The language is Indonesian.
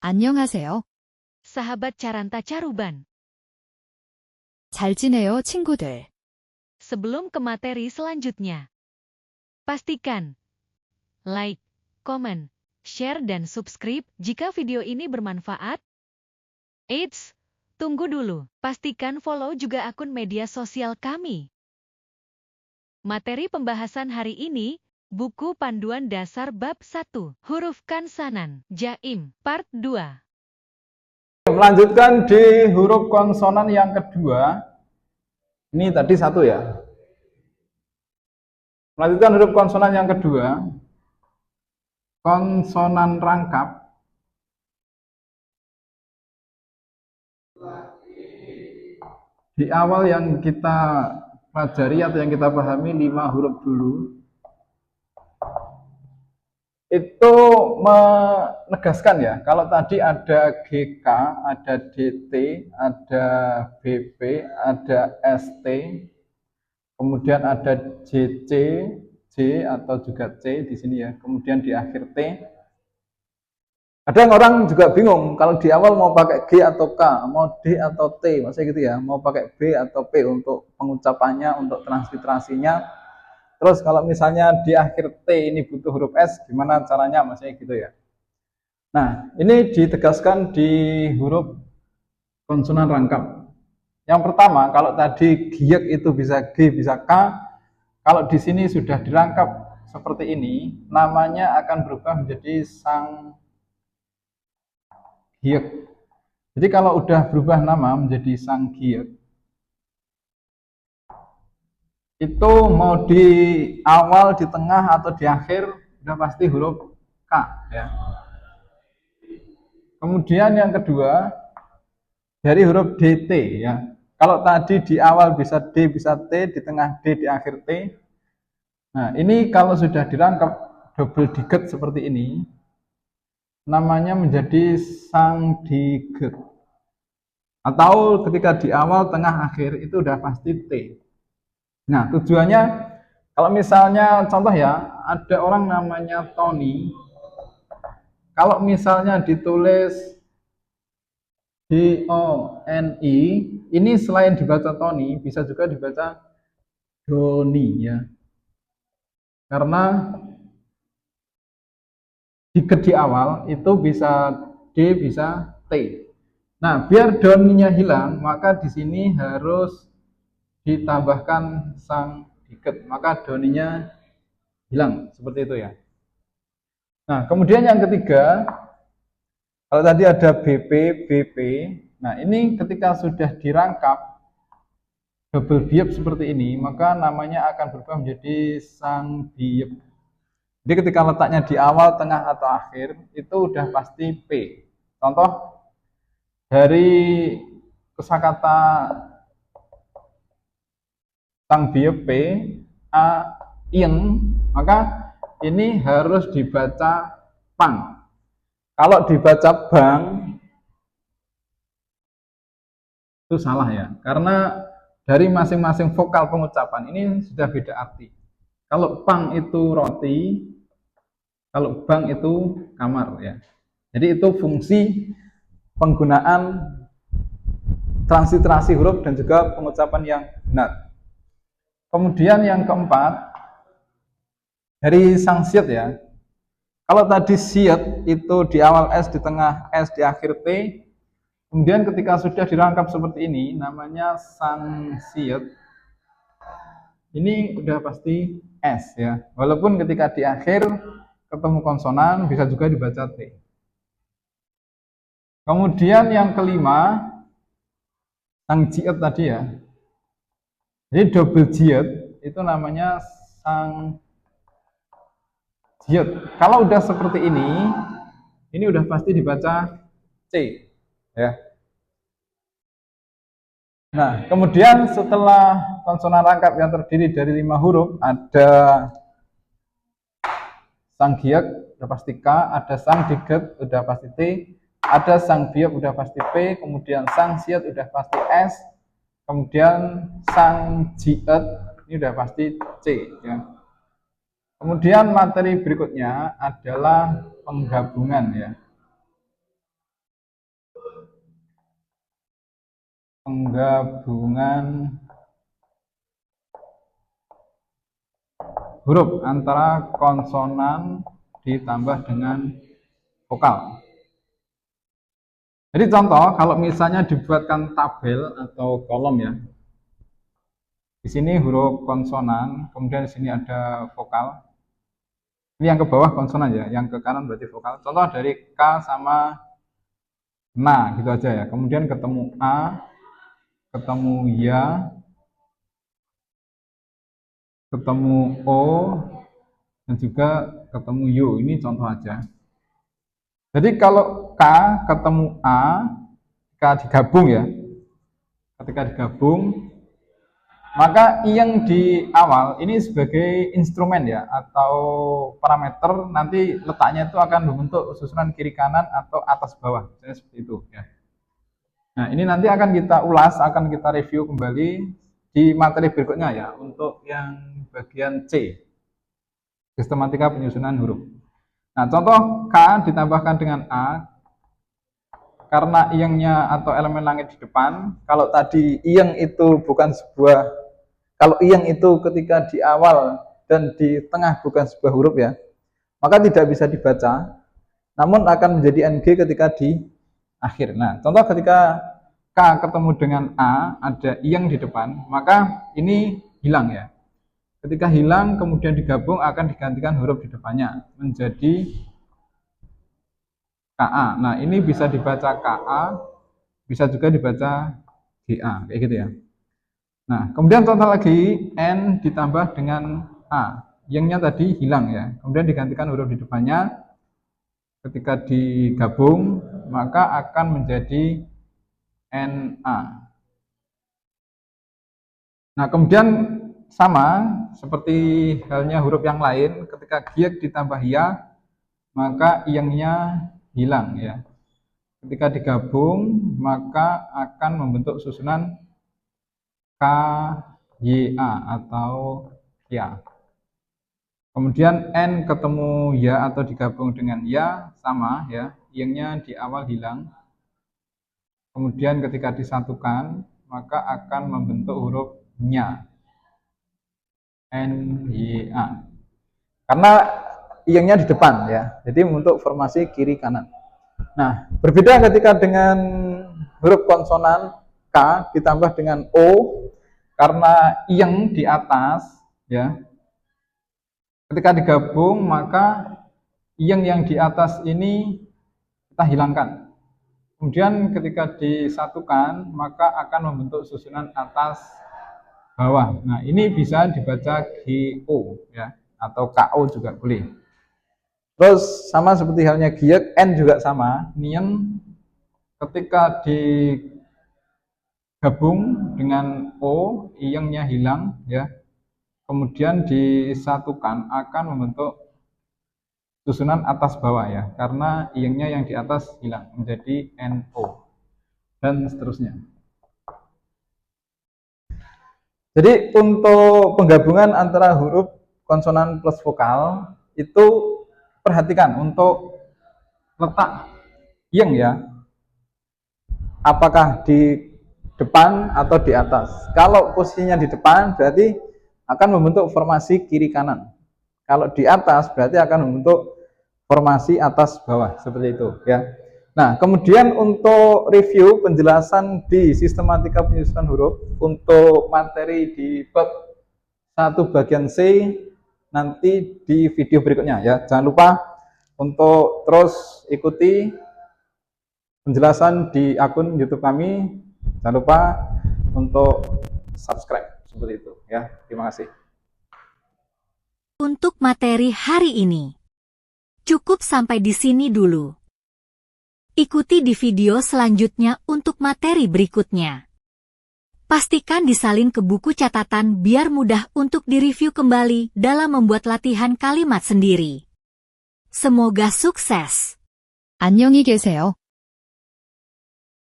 안녕하세요. Sahabat Caranta Caruban. 잘 지내요, 친구들. Sebelum ke materi selanjutnya, pastikan like, komen, share dan subscribe jika video ini bermanfaat. Eits, tunggu dulu. Pastikan follow juga akun media sosial kami. Materi pembahasan hari ini, buku panduan dasar bab 1, huruf kansanan, jaim, part 2. Melanjutkan di huruf konsonan yang kedua. Ini tadi satu ya. Melanjutkan huruf konsonan yang kedua. Konsonan rangkap. Di awal yang kita pelajari atau yang kita pahami 5 huruf dulu. Itu menegaskan ya, kalau tadi ada GK, ada DT, ada BP, ada ST, kemudian ada JC, J atau juga C di sini ya, kemudian di akhir T. Ada orang juga bingung kalau di awal mau pakai G atau K, mau D atau T, maksudnya gitu ya, mau pakai B atau P untuk pengucapannya, untuk transliterasinya. Terus kalau misalnya di akhir T ini butuh huruf S, gimana caranya, maksudnya gitu ya. Nah, ini ditegaskan di huruf konsonan rangkap. Yang pertama, kalau tadi giek itu bisa G, bisa K. Kalau di sini sudah dirangkap seperti ini, namanya akan berubah menjadi sang giek. Jadi kalau udah berubah nama menjadi sang giek, itu mau di awal, di tengah, atau di akhir udah pasti huruf K ya. Kemudian yang kedua dari huruf DT ya. Kalau tadi di awal bisa D, bisa T, di tengah D, di akhir T. Nah, ini kalau sudah dirangkap double diget seperti ini, namanya menjadi sang diget. Atau ketika di awal, tengah, akhir itu udah pasti T. Nah, tujuannya kalau misalnya contoh ya, ada orang namanya Tony. Kalau misalnya ditulis D-O-N-I, ini selain dibaca Tony, bisa juga dibaca Doni ya. Karena di awal itu bisa D, bisa T. Nah, biar Doninya hilang, maka di sini harus ditambahkan sang diket, maka doninya hilang seperti itu ya. Nah, kemudian yang ketiga, kalau tadi ada BP, BP, nah ini ketika sudah dirangkap double biep seperti ini, maka namanya akan berubah menjadi sang biep. Jadi ketika letaknya di awal, tengah, atau akhir, itu udah pasti P. Contoh dari kosakata sang biep P, A, ing, maka ini harus dibaca pang. Kalau dibaca bang, itu salah ya, karena dari masing-masing vokal pengucapan ini sudah beda arti. Kalau pang itu roti, kalau bang itu kamar ya. Jadi itu fungsi penggunaan transliterasi huruf dan juga pengucapan yang benar. Kemudian yang keempat, dari sang siat ya. Kalau tadi siat itu di awal S, di tengah S, di akhir T. Kemudian ketika sudah dirangkap seperti ini, namanya sang siat. Ini udah pasti S ya. Walaupun ketika di akhir ketemu konsonan, bisa juga dibaca T. Kemudian yang kelima, sang jiat tadi ya. Jadi double jiat itu namanya sang jiat. Kalau udah seperti ini udah pasti dibaca C ya. Nah, kemudian setelah konsonan rangkap yang terdiri dari 5 huruf, ada sang giek udah pasti K, ada sang diget udah pasti T, ada sang biep udah pasti P, kemudian sang siat udah pasti S, kemudian sang jiet ini udah pasti C ya. Kemudian materi berikutnya adalah penggabungan ya. penggabungan huruf antara konsonan ditambah dengan vokal. Jadi contoh, kalau misalnya dibuatkan tabel atau kolom ya, di sini huruf konsonan, kemudian di sini ada vokal. Ini yang ke bawah konsonan ya, yang ke kanan berarti vokal. Contoh dari K sama na gitu aja ya. Kemudian ketemu A, ketemu ya, ketemu O, dan juga ketemu U. Ini contoh aja. Jadi kalau K ketemu A, K digabung ya. Ketika digabung, maka yang di awal ini sebagai instrumen ya, atau parameter, nanti letaknya itu akan membentuk susunan kiri kanan atau atas bawah. Misalnya seperti itu ya. Nah, ini nanti akan kita ulas, akan kita review kembali di materi berikutnya ya, untuk yang bagian C, sistematika penyusunan huruf. Nah, contoh K ditambahkan dengan A, karena iyangnya atau elemen langit di depan. Kalau tadi iyang itu bukan sebuah, kalau iyang itu ketika di awal dan di tengah bukan sebuah huruf ya, maka tidak bisa dibaca, namun akan menjadi NG ketika di akhir. Nah, contoh ketika K ketemu dengan A, ada iyang di depan, maka ini hilang ya. Ketika hilang, kemudian digabung, akan digantikan huruf di depannya, menjadi KA. Nah, ini bisa dibaca KA, bisa juga dibaca GA, kayak gitu ya. Nah, kemudian contoh lagi, N ditambah dengan A. Yang-nya tadi hilang ya, kemudian digantikan huruf di depannya. Ketika digabung, maka akan menjadi NA. Nah, kemudian sama seperti halnya huruf yang lain, ketika giek ditambah ya, maka yang-nya hilang ya. Ketika digabung, maka akan membentuk susunan KYA atau ya. Kemudian N ketemu ya atau digabung dengan ya, sama ya, yang-nya di awal hilang. Kemudian ketika disatukan, maka akan membentuk huruf nya, NYA. Karena yang-nya di depan ya, jadi membentuk formasi kiri kanan. Nah, berbeda ketika dengan huruf konsonan K ditambah dengan O, karena yang di atas ya, ketika digabung maka yang di atas ini kita hilangkan. Kemudian ketika disatukan maka akan membentuk susunan atas bawah. Nah, ini bisa dibaca GO ya, atau KO juga boleh. Terus sama seperti halnya giek, N juga sama. Nien ketika digabung dengan O, iyangnya hilang ya. Kemudian disatukan akan membentuk susunan atas bawah ya, karena iyangnya yang di atas hilang menjadi NO dan seterusnya. Jadi untuk penggabungan antara huruf konsonan plus vokal itu perhatikan untuk letak yang ya, apakah di depan atau di atas. Kalau posisinya di depan berarti akan membentuk formasi kiri kanan. Kalau di atas berarti akan membentuk formasi atas bawah, seperti itu ya. Nah, kemudian untuk review penjelasan di sistematika penyusunan huruf untuk materi di bab 1 bagian C nanti di video berikutnya ya. Jangan lupa untuk terus ikuti penjelasan di akun YouTube kami. Jangan lupa untuk subscribe, seperti itu ya. Terima kasih. Untuk materi hari ini cukup sampai di sini dulu. Ikuti di video selanjutnya untuk materi berikutnya. Pastikan disalin ke buku catatan biar mudah untuk direview kembali dalam membuat latihan kalimat sendiri. Semoga sukses. 안녕히 계세요.